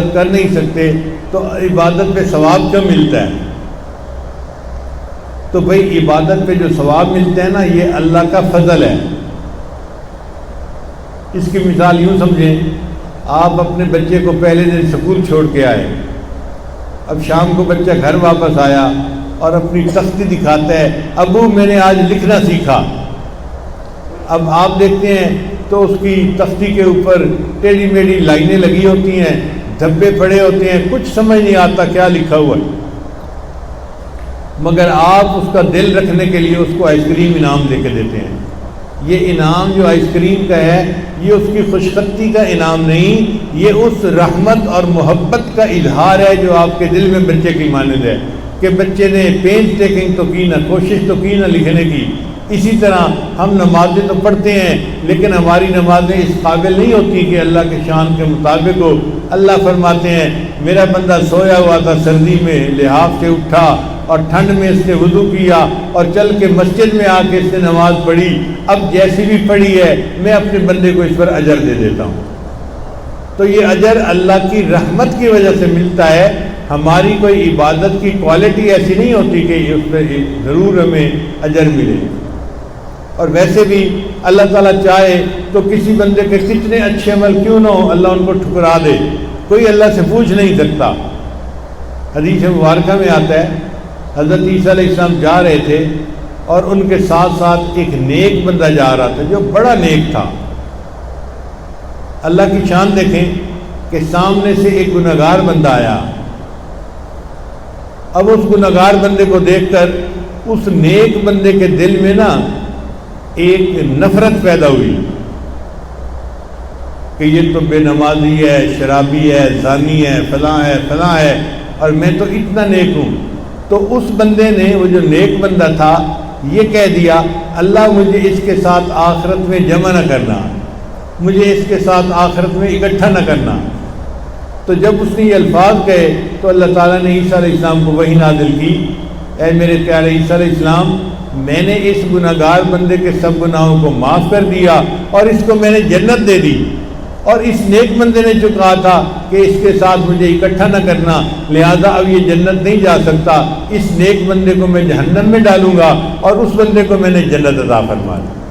عبادت کر نہیں سکتے تو عبادت پہ ثواب کیوں ملتا ہے؟ تو بھائی عبادت پہ جو ثواب ملتا ہے نا، یہ اللہ کا فضل ہے۔ اس کی مثال یوں سمجھیں، آپ اپنے بچے کو پہلے دن اسکول چھوڑ کے آئے، اب شام کو بچہ گھر واپس آیا اور اپنی تختی دکھاتا ہے، ابو میں نے آج لکھنا سیکھا۔ اب آپ دیکھتے ہیں تو اس کی تختی کے اوپر ٹیڑھی میڑھی لائنیں لگی ہوتی ہیں، دھبے پڑے ہوتے ہیں، کچھ سمجھ نہیں آتا کیا لکھا ہوا ہے، مگر آپ اس کا دل رکھنے کے لیے اس کو آئس کریم انعام دے کے دیتے ہیں۔ یہ انعام جو آئس کریم کا ہے، یہ اس کی خوش خطی کا انعام نہیں، یہ اس رحمت اور محبت کا اظہار ہے جو آپ کے دل میں بچے کی مانند ہے کہ بچے نے پینس ٹیکنگ تو کی نہ، کوشش تو کی نہ لکھنے کی۔ اسی طرح ہم نمازیں تو پڑھتے ہیں لیکن ہماری نمازیں اس قابل نہیں ہوتی کہ اللہ کے شان کے مطابق ہو۔ اللہ فرماتے ہیں میرا بندہ سویا ہوا تھا سردی میں، لحاف سے اٹھا اور ٹھنڈ میں اس نے وضو کیا اور چل کے مسجد میں آ کے اس نے نماز پڑھی، اب جیسی بھی پڑھی ہے میں اپنے بندے کو اس پر اجر دے دیتا ہوں۔ تو یہ اجر اللہ کی رحمت کی وجہ سے ملتا ہے، ہماری کوئی عبادت کی کوالٹی ایسی نہیں ہوتی کہ اس پہ ضرور ہمیں اجر ملے۔ اور ویسے بھی اللہ تعالیٰ چاہے تو کسی بندے کے کتنے اچھے عمل کیوں نہ ہو، اللہ ان کو ٹھکرا دے، کوئی اللہ سے پوچھ نہیں سکتا۔ حدیث مبارکہ میں آتا ہے حضرت عیسیٰ علیہ السلام جا رہے تھے اور ان کے ساتھ ساتھ ایک نیک بندہ جا رہا تھا جو بڑا نیک تھا۔ اللہ کی شان دیکھیں کہ سامنے سے ایک گنہگار بندہ آیا، اب اس گنہگار بندے کو دیکھ کر اس نیک بندے کے دل میں نا ایک نفرت پیدا ہوئی کہ یہ تو بے نمازی ہے، شرابی ہے، زانی ہے، فلاں ہے اور میں تو اتنا نیک ہوں۔ تو اس بندے نے، وہ جو نیک بندہ تھا، یہ کہہ دیا اللہ مجھے اس کے ساتھ آخرت میں جمع نہ کرنا، مجھے اس کے ساتھ آخرت میں اکٹھا نہ کرنا۔ تو جب اس نے یہ الفاظ کہے تو اللہ تعالیٰ نے عیسیٰ علیہ السلام کو وحی نازل کی، اے میرے پیارے عیسیٰ علیہ السلام، میں نے اس گناہگار بندے کے سب گناہوں کو معاف کر دیا اور اس کو میں نے جنت دے دی، اور اس نیک بندے نے جو کہا تھا کہ اس کے ساتھ مجھے اکٹھا نہ کرنا، لہذا اب یہ جنت نہیں جا سکتا، اس نیک بندے کو میں جہنم میں ڈالوں گا اور اس بندے کو میں نے جنت عطا فرما دی۔